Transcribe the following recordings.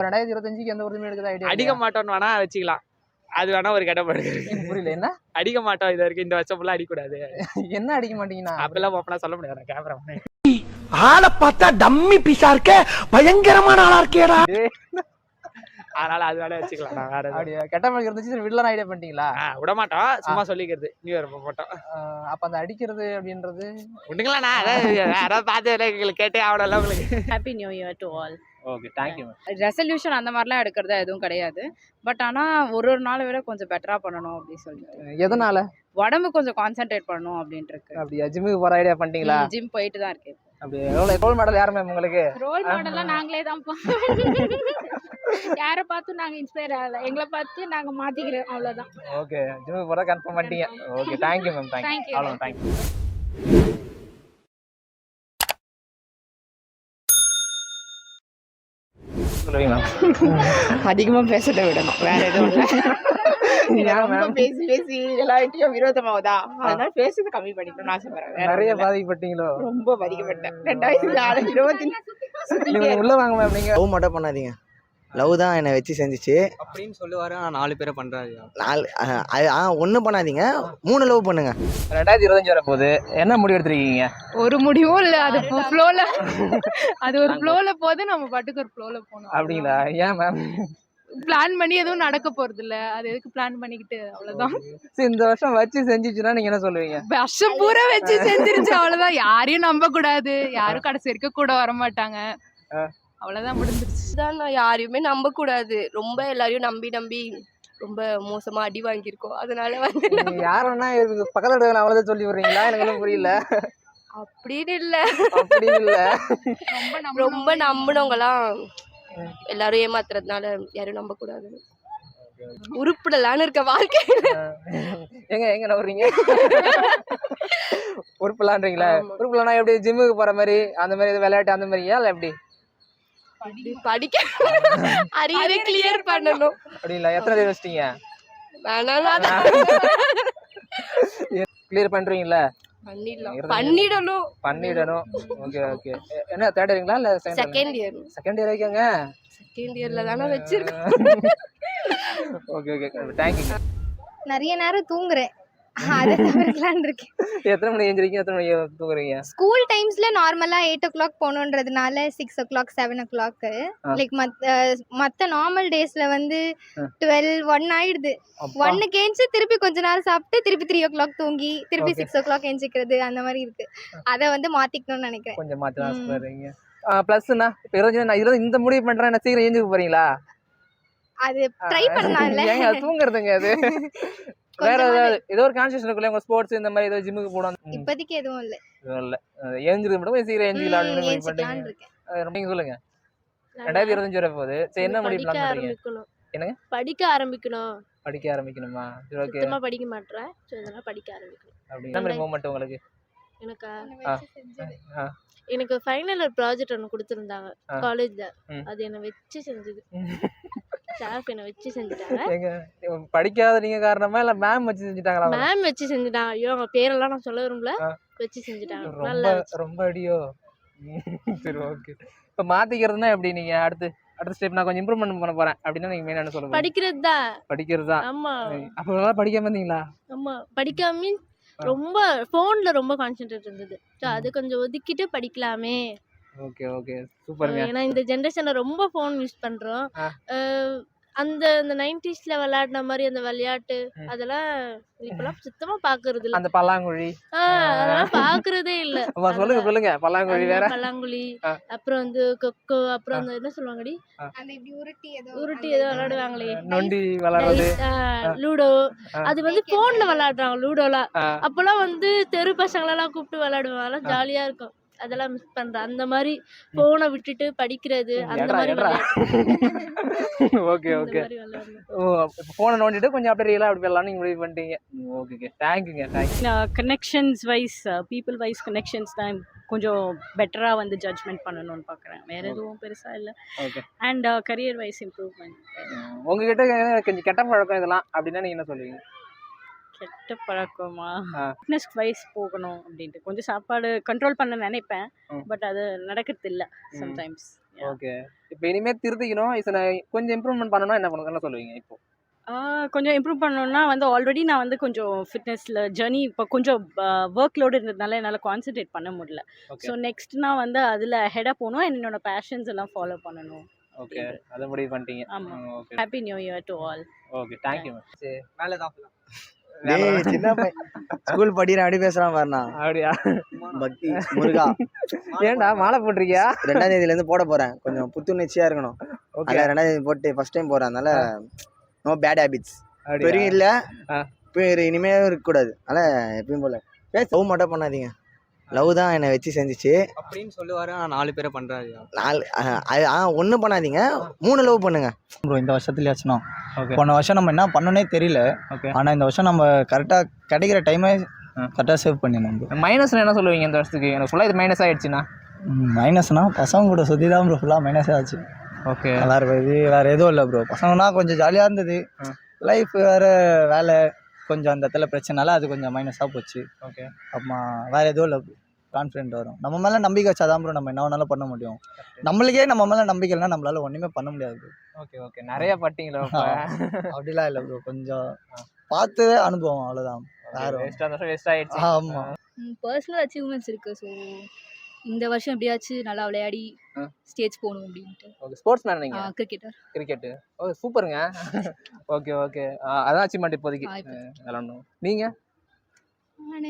2025க்கு எந்த உறுதியும் எடுக்குது ஐடியா? அடிக்க மாட்டோம்னு வேணா வச்சுக்கலாம். அது வேணா ஒரு கெட்டப் இருக்கு. புரியல என்ன? அடிக்க மாட்டோம் இது வரைக்கும், இந்த வருஷம் ஃபுல்லா அடிக்கக்கூடாது. என்ன அடிக்க மாட்டீங்கன்னா? அப்பெல்லாம் ஓப்பனா சொல்ல முடியாது கேமரா. ஆளை பார்த்தா டம்மி பீஸா இருக்க, பயங்கரமான ஆளா இருக்கேடா. அதனால அது வேணா வச்சுக்கலாம். நான் வேற அப்படியே கெட்டப் இருந்துச்சு விடலாம் ஐடியா பண்ணிட்டீங்களா? விட மாட்டோம், சும்மா சொல்லிக்கிறது. நியூ இயர் போட்டோம். அப்ப அந்த அடிக்கிறது அப்படின்றது விடுங்களா, யாராவது பார்த்து எங்களுக்கு கேட்டே ஆகணும்ல உங்களுக்கு. Happy new year to all. Okay, thank you. Resolution அந்த மாதிரிலாம் எடுக்கிறதா எதுவும் கிடையாது. பட் ஆனால் ஒரு நாளை விட கொஞ்சம் பெட்டராக பண்ணணும் அப்படின்னு சொல்லிட்டு. எதனால? உடம்பு கொஞ்சம் கான்சென்ட்ரேட் பண்ணணும் அப்படின்ட்டு இருக்கு. அப்படியா? ஜிம்முக்கு போற ஐடியா பண்ணிட்டீங்களா? ஜிம் போயிட்டு தான் இருக்கேன். அப்படியே ரோல் மாடல் யார் மேம் உங்களுக்கு? ரோல் மாடல்லாம் நாங்களே தான். யாரை பார்த்து நாங்க இன்ஸ்பயர் ஆகல, எங்களை பார்த்து நாங்க மாத்திக்கிறோம், அவ்வளவுதான். ஓகே, ஜிம்முக்கு போற கன்ஃபார்ம் பண்ணிட்டீங்க. Okay, thank you ma'am. தேங்க்யூ. அவ்வளவு தேங்க்யூ. அதிகமாக பேசலை விடணும், வேற எதுவும் இல்லை. ரொம்ப பேசி பேசி எல்லார்ட்டையும் விரோதமாவதா, அதனால பேசுறது கம்மி பண்ணிக்கணும்னு ஆசைப்படுறேன். நிறைய பாதிக்கப்பட்டீங்களோ? ரொம்ப பாதிக்கப்பட்டேன். 2024 உள்ள வாங்க மேம். நீங்க லவ் மட்டும் பண்ணாதீங்க, லவ் தான் என்னை வச்சு செஞ்சிச்சு அப்படின்னு சொல்லுவாரு. ஆனால் 4 பேரை பண்ணுறாரு. 1 பண்ணாதீங்க, 3 லவ் பண்ணுங்க. 2025 வர போது என்ன முடிவு எடுத்துருக்கீங்க? ஒரு முடிவும் இல்ல, அது ஃப்ளோல, அது ஒரு ஃப்ளோல போது, நம்ம பாட்டுக்கு ஒரு ஃப்ளோல போகணும். அப்படிங்களா? ஏன் மேம்? பிளான் பண்ணி எதுவும் நடக்க போறது இல்ல, அது எதுக்கு பிளான் பண்ணிக்கிட்டு, அவ்வளவுதான். சரி, இந்த வருஷம் வச்சு செஞ்சிச்சுன்னா நீங்க என்ன சொல்லுவீங்க? வருஷம் பூரா வச்சு செஞ்சிருச்சு, அவ்வளவுதான். யாரையும் நம்ப கூடாது, யாரும் கடைசி வரைக்கும் கூட வர மாட்டாங்க, அவ்வளவுதான், முடிஞ்சிருச்சு. நான் யாரையுமே நம்ப கூடாது. ரொம்ப எல்லாரையும் நம்பி ரொம்ப மோசமா அடி வாங்கியிருக்கோம். அதனால யாருன்னா பக்கத்துல அவ்வளவுதான் சொல்லி விடுறீங்களா? எனக்கு புரியல. அப்படின்னு இல்ல, அப்படி இல்ல, ரொம்ப நம்பினவங்கலாம் எல்லாரும் ஏமாத்துறதுனால யாரும் நம்ப கூடாது. உருப்பிடலான்னு இருக்க வாழ்க்கையில. எங்க நம்புறீங்க? உருப்பலான்றீங்களா? உருப்பலானா எப்படி? ஜிம்முக்கு போற மாதிரி அந்த மாதிரி விளையாட்டு அந்த மாதிரியா இல்ல எப்படி? படிக்க அரியரை கிளியர் பண்ணணும். அப்படிங்களா? எத்தனை பேர் வச்சிட்டீங்க? கிளியர் பண்றீங்களா? பண்ணிடணும். Okay okay. என்ன தேர்ட் இயருங்களா இல்ல செகண்ட் இயர்? செகண்ட் இயர் வைக்கங்க. செகண்ட் இயர்ல தானே வச்சிருக்கேன். Okay okay, thank you. நிறைய நேரம் தூங்குறேன், அதை தவிர்க்கலான்னு இருக்கேன். எத்தனை மணி எழுந்திருக்கீங்க, எத்தனை மணி தூங்குறீங்க? ஸ்கூல் டைம்ஸ்ல நார்மலா 8 o'clock போகணுன்றதுனால 6 o'clock 7 o'clock. லைக் மத்த நார்மல் டேஸ்ல வந்து 12 1 ஆயிடுது. 1க்கு ஏஞ்சி திருப்பி கொஞ்ச நேரம் சாப்பிட்டு திருப்பி 3 o'clock தூங்கி திருப்பி 6 o'clock ஏஞ்சிக்கிறது, அந்த மாதிரி இருக்கு. அதை வந்து மாத்திக்கணும்னு நினைக்கிறேன். கொஞ்சம் மாத்தி தான் சொல்றீங்க. பிளஸ்னா நான் இந்த முடிவு பண்றேன், நான் சீக்கிரம் ஏஞ்சிக்க போறீங்களா? அது ட்ரை பண்ணலாம்ல. ஏங்க தூங்குறதுங்க அது? வேற ஏதோ ஒரு கான்செப்ஷனுக்குள்ள உங்க ஸ்போர்ட்ஸ் இந்த மாதிரி ஏதோ ஜிம்முக்கு போடணும் இப்போதைக்கு எதுவும் இல்ல. ஏஞ்சிருக்க மட்டும் சீக்கிரம் ஏஞ்சிக்கலாம் அப்படின்னு பண்றீங்க. நீங்க சொல்லுங்க. 2025 வர போகுது, சரி என்ன முடிவு பிளான் பண்றீங்க? என்னங்க? படிக்க ஆரம்பிக்கணும். படிக்க ஆரம்பிக்கணுமா? சரி ஓகே. சுத்தமா படிக்க மாட்டேன், அதனால படிக்க ஆரம்பிக்கணும். அப்படி என்ன மாதிரி மூவ்மெண்ட் உங்களுக்கு? எனக்கு ஃபைனல் ஒரு ப்ராஜெக்ட் ஒன்று கொடுத்துருந்தாங்க காலேஜ்ல, அது என்னை வச்சு செஞ்சது. ஸ்டாஃப் என்னை வச்சு செஞ்சுட்டாங்க. படிக்காத நீங்க காரணமா இல்ல மேம் வச்சு செஞ்சுட்டாங்களா? மேம் வச்சு செஞ்சுட்டாங்க. ஐயோ அவங்க பேரெல்லாம் நான் சொல்ல விரும்பல, வச்சு செஞ்சுட்டாங்க. நல்லா ரொம்ப அடியோ. சரி ஓகே. இப்போ மாத்திக்கிறதுனா எப்படி? நீங்க அடுத்த ஸ்டெப் நான் கொஞ்சம் இம்ப்ரூவ்மெண்ட் பண்ண போறேன் அப்படின்னா நீங்க மெயினா என்ன சொல்லுங்க? படிக்கிறது தான். படிக்கிறது தான். ஆமா. அப்போ படிக்காம இருந்தீங்களா? ஆமா, படிக்காம ரொம்ப போன்ல ரொம்ப கான்சென்ட்ரேட் இருந்தது. அது கொஞ்சம் ஒதுக்கிட்டு படிக்கலாமே. ஓகே ஓகே, சூப்பர்ங்க. ஏன்னா இந்த ஜெனரேஷன்ல ரொம்ப போன் யூஸ் பண்றோம். அந்த 90sல விளையாடின மாதிரி அந்த விளையாட்டு அதெல்லாம் இப்பெல்லாம் சுத்தமா பாக்குறது இல்ல. அந்த பல்லாங்குழி அதெல்லாம் பாக்குறதே இல்ல. சொல்லுங்க. பல்லாங்குழி வேற, பல்லாங்குழி, அப்புறம் வந்து கொக்கோ, அப்புறம் அந்த என்ன சொல்லுவாங்கடி, அந்த இப்படி உருட்டி ஏதோ விளையாடுவாங்களே, நொண்டி விளையாடுறது, லூடோ. அது வந்து போன்ல விளையாடுறாங்க லூடோலாம். அப்பெல்லாம் வந்து தெரு பசங்களெல்லாம் கூப்பிட்டு விளையாடுவாங்க, அதெல்லாம் ஜாலியா இருக்கும். அதெல்லாம் மிஸ் பண்றேன். அந்த மாதிரி போனை விட்டுட்டு படிக்கிறது, அந்த மாதிரி ஓகே ஓகே. போனை நோண்டிட்டு கொஞ்சம் அப்படியே ரியலா அப்படி எல்லாம் நீங்க முடிவு பண்ணிட்டீங்க. ஓகே, தேங்க்யூங்க. Connections wise, people wise connections தான் கொஞ்சம் பெட்டராக வந்து ஜட்ஜ்மெண்ட் பண்ணணும்னு பார்க்குறேன். வேற எதுவும் பெருசாக இல்லை. Okay. And career wise improvement. உங்ககிட்ட கொஞ்சம் கெட்ட பழக்கம் இதெல்லாம் அப்படின்னா நீங்க என்ன சொல்லுவீங்க? கெட்ட பழக்கமா? ஃபிட்னஸ் வைஸ் போகணும் அப்படின்ட்டு கொஞ்சம் சாப்பாடு கண்ட்ரோல் பண்ண நினைப்பேன், பட் அது நடக்கிறது இல்லை சம்டைம்ஸ். ஓகே. இப்போ இனிமே திருத்திக்கணும், இதுல கொஞ்சம் இம்ப்ரூவ்மெண்ட் பண்ணனும் என்ன சொல்லுவீங்க இப்போ? கொஞ்சம் இம்ப்ரூவ் பண்ணணும்னா வந்து ஆல்ரெடி நான் வந்து கொஞ்சம் ஃபிட்னஸ்ல ஜர்னி இப்போ கொஞ்சம் ஒர்க் லோடு இருந்ததுனால என்னால் கான்சென்ட்ரேட் பண்ண முடியல. ஓகே. ஸோ நெக்ஸ்ட் நான் வந்து அதில் ஹெடாக போகணும், என்னோட பேஷன்ஸ் எல்லாம் ஃபாலோ பண்ணணும். ஓகே. அத முடிவு பண்ணிட்டீங்க. ஆமா. Okay. Happy new year to all. Okay. Thank you ma'am. சரி. மேலே தான் டேய் சின்ன பையன் ஸ்கூல் படிக்கிற அப்படி பேசுறான் பாருண்ணா. அப்படியா? பக்தி முருகா ஏன்டா மாலை போட்டிருக்கியா? 2ஆம் தேதியிலேருந்து போட போறேன். கொஞ்சம் புத்துணர்ச்சியா இருக்கணும். ஓகே. அதில் 2ஆம் தேதி போட்டு ஃபர்ஸ்ட் டைம் போறேன். அதனால நோ பேட் ஹேபிட்ஸ். அப்படியா? பெரிய இல்லை ஆ. இப்போ இனிமே இருக்கக்கூடாது. அதனால் எப்பயும் போல லவ் மட்டும் பண்ணாதீங்க. லவ் தான் என்னை வச்சு செஞ்சிச்சு. அப்படின்னு சொல்லுவாரு, ஆனால் 4 பேரை பண்றாருயா. 1 பண்ணாதீங்க, 3 லவ் பண்ணுங்க ப்ரோ. இந்த வருஷத்துலயாச்சும் ஓகே. போன வருஷம் நம்ம என்ன பண்ணனே தெரியல. ஓகே. ஆனால் இந்த வருஷம் நம்ம கரெக்டாக கிடைக்கிற டைமை கரெக்டாக சேவ் பண்ணிடணும் ப்ரோ. மைனஸ்ல என்ன சொல்லுவீங்க இந்த வருஷத்துக்கு? எனக்கு ஃபுல்லா இது மைனஸ் ஆயிடுச்சுன்னா? மைனஸ்னா பசங்க கூட சுற்றி தான் ப்ரோ ஃபுல்லாக மைனஸே ஆச்சு. ஓகே. வேறு எதுவும் இல்லை ப்ரோ. பசங்கன்னா கொஞ்சம் ஜாலியாக இருந்தது. லைஃப் வேறு வேலை கொஞ்சம் அந்த இடத்துல பிரச்சனைனால அது கொஞ்சம் மைனஸாக போச்சு. ஓகே. அம்மா வேறு எதுவும் இல்லை ப்ரோ. கான்ஃபிடென்ட் வரும். நம்ம மேலே நம்பிக்கை வச்சாதான் ப்ரோ நம்ம என்ன வேணாலும் பண்ண முடியும். நம்மளுக்கே நம்ம மேலே நம்பிக்கை இல்லைனா நம்மளால ஒன்றுமே பண்ண முடியாது ப்ரோ. ஓகே. ஓகே. நிறைய பட்டிங்களா? அப்படிலாம் இல்லை ப்ரோ. கொஞ்சம் பார்த்து அனுபவம் அவ்வளோதான். வேறு வேஸ்ட் ஆயிடுச்சு. ஆமாம். பர்சனல் அச்சீவ்மெண்ட்ஸ் இருக்கு. ஸோ இந்த வருஷம் எப்படியாச்சும் நல்லா விளையாடி ஸ்டேஜ் போகணும் அப்படின்ட்டு. ஓகே. ஸ்போர்ட்ஸ் மேன் நீங்க? கிரிக்கெட்டர். கிரிக்கெட். ஓ சூப்பருங்க. ஓகே. ஓகே. அதான் அச்சீவ்மெண்ட் இப்போதைக்கு விளாடணும். நீங்க? நான்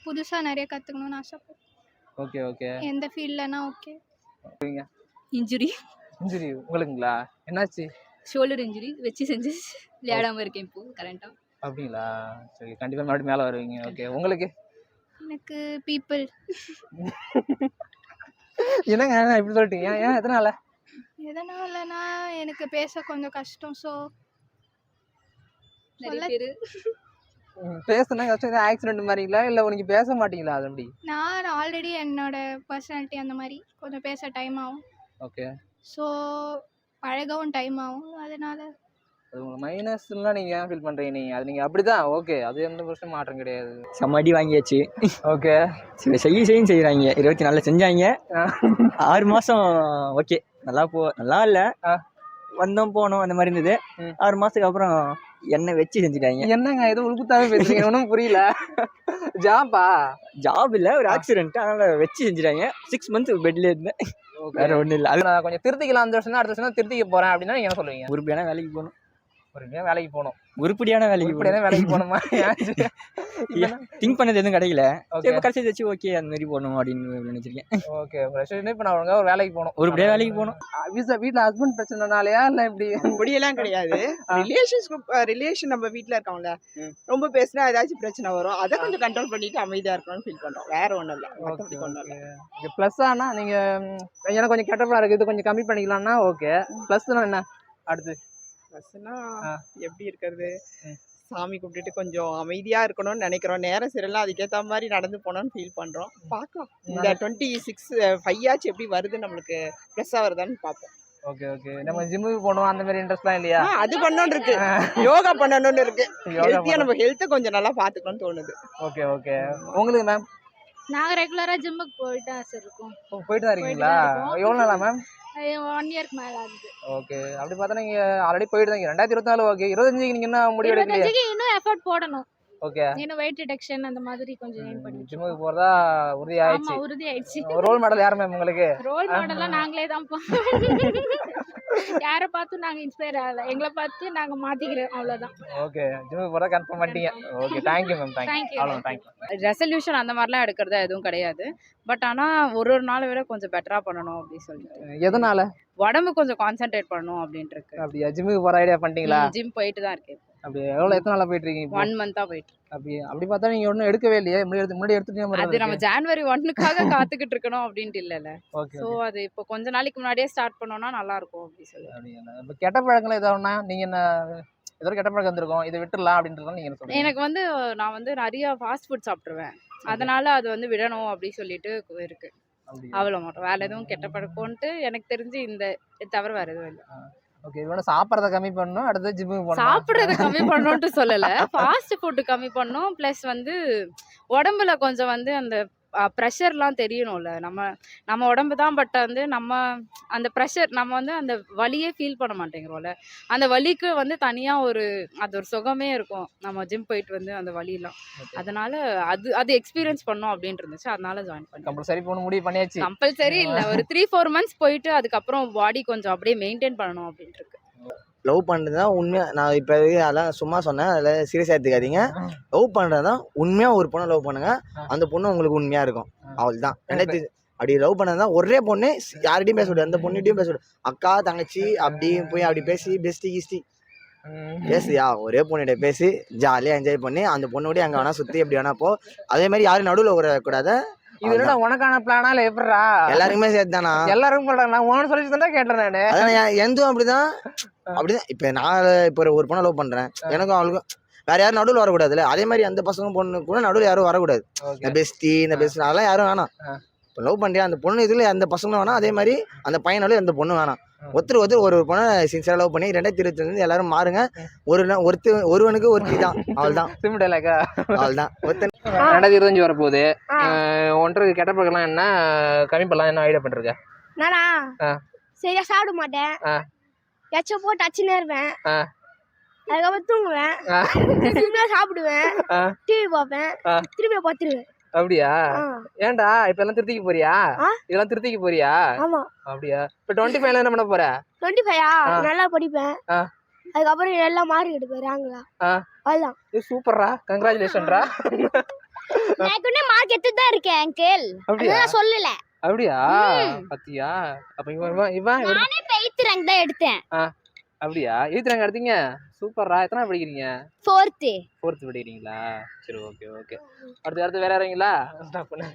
புதுசாக நிறைய கற்றுக்கணும்னு ஆசைப்பட்றேன். ஓகே. ஓகே. எந்த ஃபீல்ட்லனா ஓகே. இன்ஜுரி இன்ஜுரி உங்களுக்குங்களா? என்னாச்சு? ஷோல்டர் இன்ஜுரி வச்சு செஞ்சு விளையாடாமல் இருக்கேன் இப்போ கரண்ட்டாக. அப்படிங்களா? சரி. கண்டிப்பாக மறுபடியும் மேலே வருவீங்க. ஓகே. உங்களுக்கு? எனக்கு பீப்புள். என்னங்க இப்படி சொல்லிட்டீங்க? ஏன் எதனால? எதனாலனா எனக்கு பேச கொஞ்சம் கஷ்டம். ஸோ நிறைய பேர் பேசுனா கஷ்டம். ஆக்சிடென்ட் மாதிரிங்களா இல்லை நீங்கள் பேச மாட்டீங்களா? அது எப்படி? நான் ஆல்ரெடி என்னோட பர்சனாலிட்டி அந்த மாதிரி கொஞ்சம் பேச டைம் ஆகும். ஓகே. ஸோ பழகவும் டைம் ஆகும். அதனால அது உங்களுக்கு மைனஸ்லாம் நீங்கள் ஏன் ஃபீல் பண்ணுறீங்க? நீங்கள் அது நீங்கள் அப்படி தான். ஓகே. அது எந்த பிரச்சனையும் மாற்றம் கிடையாது. செம்மடி வாங்கியாச்சு. ஓகே. செய்யும் செய்கிறாங்க. 24 செஞ்சாங்க. 6 மாதம் ஓகே. நல்லா இல்லை. வந்தோம் போனோம் அந்த மாதிரி இருந்தது. 6 மாதத்துக்கு அப்புறம் என்னை வச்சு செஞ்சுட்டாங்க. என்னங்க இது உள்குத்தாவே பேசுறீங்க? ஒன்றும் புரியல. ஜாப் இல்லை, ஒரு ஆக்சிடென்ட். அதனால் வச்சு செஞ்சுட்டாங்க. 6 மந்த்ஸ் பெட்ல இருந்தேன். வேற ஒன்றும் இல்லை. அது நான் கொஞ்சம் திருத்திக்கலாம். அந்த வருஷம் அடுத்த வருஷம் திருத்திக்க போகிறேன் அப்படின்னா நீங்கள் என்ன சொல்லுவீங்க? உருப்படியான வேலைக்கு போகணும். உறுதியாக வேலைக்கு போகணும். உருப்படியான வேலைக்கு போகணுமா? திங்க் பண்ணது எதுவும் கிடைக்கல. ஓகே. கடைசி வச்சு ஓகே அந்த மாதிரி போகணும் அப்படின்னு நினைச்சிருக்கேன். ஓகே. இப்போ நான் ஒழுங்காக ஒரு வேலைக்கு போகணும். உருப்படியாக வேலைக்கு போகணும். வீட்டில் ஹஸ்பண்ட் பிரச்சனைனாலயா இல்லை இப்படி? அப்படியெல்லாம் கிடையாது. ரிலேஷன் நம்ம வீட்டில் இருக்கவங்கள ரொம்ப பேசினா ஏதாச்சும் பிரச்சனை வரும். அதை கொஞ்சம் கண்ட்ரோல் பண்ணிட்டு அமைதியாக இருக்கணும்னு ஃபீல் பண்ணுறோம். வேற ஒன்றும் இல்லை. மற்றபடி ஒன்றும் இல்லை. ப்ளஸ் ஆனால் நீங்கள் எனக்கு கொஞ்சம் கெட்டப்படாக இருக்குது, இது கொஞ்சம் கம்மி பண்ணிக்கலாம்னா ஓகே. ப்ளஸ்னா என்ன அடுத்து? ப்ளஸ்னா எப்படி இருக்கிறது? சாமி கும்பிட்டுட்டு கொஞ்சம் அமைதியா இருக்கணும்னு நினைக்கிறோம். நேரம் சரியெல்லாம் அதுக்கேற்ற மாதிரி நடந்து போனோம்னு ஃபீல் பண்றோம். பார்க்கலாம் இந்த 26 ஆச்சு எப்படி வருது, நம்மளுக்கு ப்ளஸ்ஸா வருதான்னு பார்ப்போம். ஓகே. ஓகே. நம்ம ஜிம்முக்கு போகணும் அந்த மாதிரி இன்ட்ரெஸ்ட்லாம் இல்லையா? அது பண்ணணும்னு இருக்கு. யோகா பண்ணணும்னு இருக்கு. ஹெல்த்தியா நம்ம ஹெல்த்தை கொஞ்சம் நல்லா பார்த்துக்கணும்னு தோணுது. ஓகே. ஓகே. உங்களுக்கு மேம்? நாங்கள் ரெகுலராக ஜிம்முக்கு போயிட்டு தான் சார் இருக்கோம். போயிட்டு தான் இருக்கீங்களா? எவ்வளோ நாளா மேம்? 1 இயர்க்கு மேலே ஆகுது. ஓகே. அப்படி பார்த்தா நீங்கள் ஆல்ரெடி போயிட்டு தான் 2024 ஓகே. 25க்கு நீங்கள் என்ன முடிவு எடுக்கலையா? 25க்கு இன்னும் எஃபர்ட் போடணும். ஓகே. இன்னும் வெயிட் ரிடக்ஷன் அந்த மாதிரி கொஞ்சம் ஏன் பண்ணி ஜிம்முக்கு போகிறதா உறுதி ஆயிடுச்சு. ஆமாம், உறுதி ஆயிடுச்சு. ரோல் மாடல் யார் மேம் உங்களுக்கு? ரோல் மாடல்லாம் நாங்களே தான் யாரை பார்த்து நாங்கள் இன்ஸ்பயர் ஆகல, எங்களை பார்த்து நாங்கள் மாற்றிக்கிறோம், அவ்வளோதான். ஓகே. ஜிம்முக்கு போகிறதா கன்ஃபார்ம் பண்ணிட்டீங்க. ஓகே. Thank you ma'am. தேங்க்யூ. அவ்வளோ தேங்க்யூ. ரெசல்யூஷன் அந்த மாதிரிலாம் எடுக்கிறதா எதுவும் கிடையாது. பட் ஆனால் ஒரு நாளை விட கொஞ்சம் பெட்டராக பண்ணணும் அப்படின்னு சொல்லிட்டு. எதனால? உடம்பு கொஞ்சம் கான்சென்ட்ரேட் பண்ணணும் அப்படின்ட்டு இருக்கு. அப்படியா? ஜிம்முக்கு போகிற ஐடியா பண்ணிட்டீங்களா? ஜிம் போயிட்டு தான் இருக்கேன். அப்படி எத்தனை நாளாக போயிட்டு இருக்கீங்க? 1 மந்த்தாக போயிட்டு. அப்படி பார்த்தா நீங்கள் ஒன்றும் எடுக்கவே இல்லையே? முன்னாடி எடுத்துட்டீங்க. அது நம்ம ஜான்வரி 1க்காக காத்துக்கிட்டு இருக்கணும் அப்படின்ட்டு இல்லைல்ல. ஓகே. ஸோ அது இப்போ கொஞ்ச நாளைக்கு முன்னாடியே ஸ்டார்ட் பண்ணோம்னா நல்லா இருக்கும் அப்படின்னு சொல்லி. இப்போ கெட்ட பழக்கங்கள் ஏதாவதுனா நீங்கள் என்ன ஏதோ கெட்ட பழக்கம் வந்திருக்கோம், இதை விட்டுடலாம் அப்படின்றதுலாம் நீங்கள் சொல்லுங்கள். எனக்கு நான் நிறைய ஃபாஸ்ட் ஃபுட் சாப்பிட்ருவேன். அதனால அது விடணும் அப்படின்னு சொல்லிட்டு இருக்கு. அவ்வளோ மட்டும். வேற எதுவும் கெட்ட பழக்கம்ன்ட்டு எனக்கு தெரிஞ்சு இந்த தவிர வேற எதுவும் இல்லை. ஓகே. இது சாப்பிட்றத கம்மி பண்ணணும், அடுத்து ஜிம்முக்கு போகணும். சாப்பிட்றத கம்மி பண்ணணும்ட்டு சொல்லலை, ஃபாஸ்ட் ஃபுட்டு கம்மி பண்ணணும். ப்ளஸ் உடம்புல கொஞ்சம் அந்த ப்ரெஷர்லாம் தெரியணும்ல. நம்ம உடம்பு தான், பட் வந்து நம்ம அந்த ப்ரெஷர் நம்ம வந்து அந்த வலியே ஃபீல் பண்ண மாட்டேங்கிறோம்ல. அந்த வலிக்கு வந்து தனியா அது ஒரு சுகமே இருக்கும். நம்ம ஜிம் போயிட்டு வந்து அந்த வலிலாம். அதனால அது எக்ஸ்பீரியன்ஸ் பண்ணோம் அப்படின்ட்டு இருந்துச்சு. அதனால ஜாயின் பண்ணேன். கம்பல்சரி போகணும் முடிவு பண்ணியாச்சு. கம்பல்சரி இல்ல. ஒரு 3-4 மந்த்ஸ் போயிட்டு அதுக்கப்புறம் பாடி கொஞ்சம் அப்படியே மெயின்டைன் பண்ணணும் அப்படின்ட்டு இருக்கு. லவ் பண்ணுறது தான் உண்மையாக. நான் இப்போ அதெல்லாம் சும்மா சொன்னேன், அதில் சீரியஸாக எடுத்துக்காதீங்க. லவ் பண்ணுறது தான் உண்மையாக. ஒரு பொண்ணை லவ் பண்ணுங்க, அந்த பொண்ணு உங்களுக்கு உண்மையாக இருக்கும். அவள் தான் அப்படி லவ் பண்ணது தான் ஒரே பொண்ணு. யார்கிட்டையும் பேச விடாது, அந்த பொண்ணுகிட்டையும் பேச விடாது. அக்கா தங்கச்சி அப்படி போய் அப்படி பேசி பெஸ்டி கிஸ்டி பேசியா ஒரே பொண்ணுகிட்ட பேசி ஜாலியாக என்ஜாய் பண்ணி அந்த பொண்ணோடய அங்கே வேணா சுற்றி எப்படி வேணா போ. அதே மாதிரி யாரும் நடுவில் வரக்கூடாது. இது என்னடா உனக்கான பிளானா இல்ல எப்படிடா? எல்லாருக்குமே சேர்த்தானா? எல்லாருக்கும் சொல்றேன். நான் உனக்கு சொல்லி தான் கேட்டேன் நானு. அதான் எந்தும் அப்படிதான். இப்போ நான் இப்போ ஒரு பொண்ணை லவ் பண்றேன், எனக்கும் அவளுக்கும் வேற யாரும் நடுவில் வரக்கூடாதுல்ல. அதே மாதிரி அந்த பசங்க பொண்ணு கூட நடுவில் யாரும் வரக்கூடாது. இந்த பெஸ்ட் அதெல்லாம் யாரும் வேணாம். இப்போ லவ் பண்றியா அந்த பொண்ணு இதுல அந்த பசங்களும் வேணாம், அதே மாதிரி அந்த பையனாலும் அந்த பொண்ணு வேணாம். ஒருத்தர் ஒரு பொண்ணை சின்சியரா லவ் பண்ணி 2025 எல்லாரும் மாறுங்க. ஒருவனுக்கு ஒருத்தி தான். அவள் தான் சிம்பிள் இல்லக்கா. அவள் தான் 2025 வரப்போகுது. ஒன்றரை கெட்ட பழக்கலாம் என்ன கம்மி பண்ணலாம், என்ன ஐடியா பண்றீங்க? நானா சரியா சாப்பிட மாட்டேன், எச்ச போட்டு அச்சுனே இருப்பேன், அதுக்கப்புறம் தூங்குவேன், சாப்பிடுவேன், டிவி பார்ப்பேன், திருப்பி பார்த்துருவேன். அப்படியா? ஏன்டா இப்ப எல்லாம் திருத்திக்கு போறியா? இதெல்லாம் திருத்திக்கு போறியா? ஆமா. அப்படியா? இப்ப 25 என்ன பண்ண போற? 25 நல்லா படிப்பேன், அதுக்கப்புறம் எல்லாம் மார்க் எடுப்பேன் ரேங்க்ல. அவ்வளவுதான். சூப்பர்ரா, கங்க்ராச்சுலேஷன்டா. நான் கூட மார்க் எடுத்து தான் இருக்கேன் அங்கிள். அதெல்லாம் சொல்லல. அப்படியா? பாத்தியா? அப்ப இவன் நானே 8th ரேங்க் தான் எடுத்தேன். அப்படியா? 8th ரேங்க் எடுத்தீங்க? சூப்பர்ரா. எத்தனை படிக்கிறீங்க? 4th படிக்கிறீங்களா? சரி, ஓகே. அடுத்து வேற யாரீங்களா? ஸ்டாப் பண்ணு.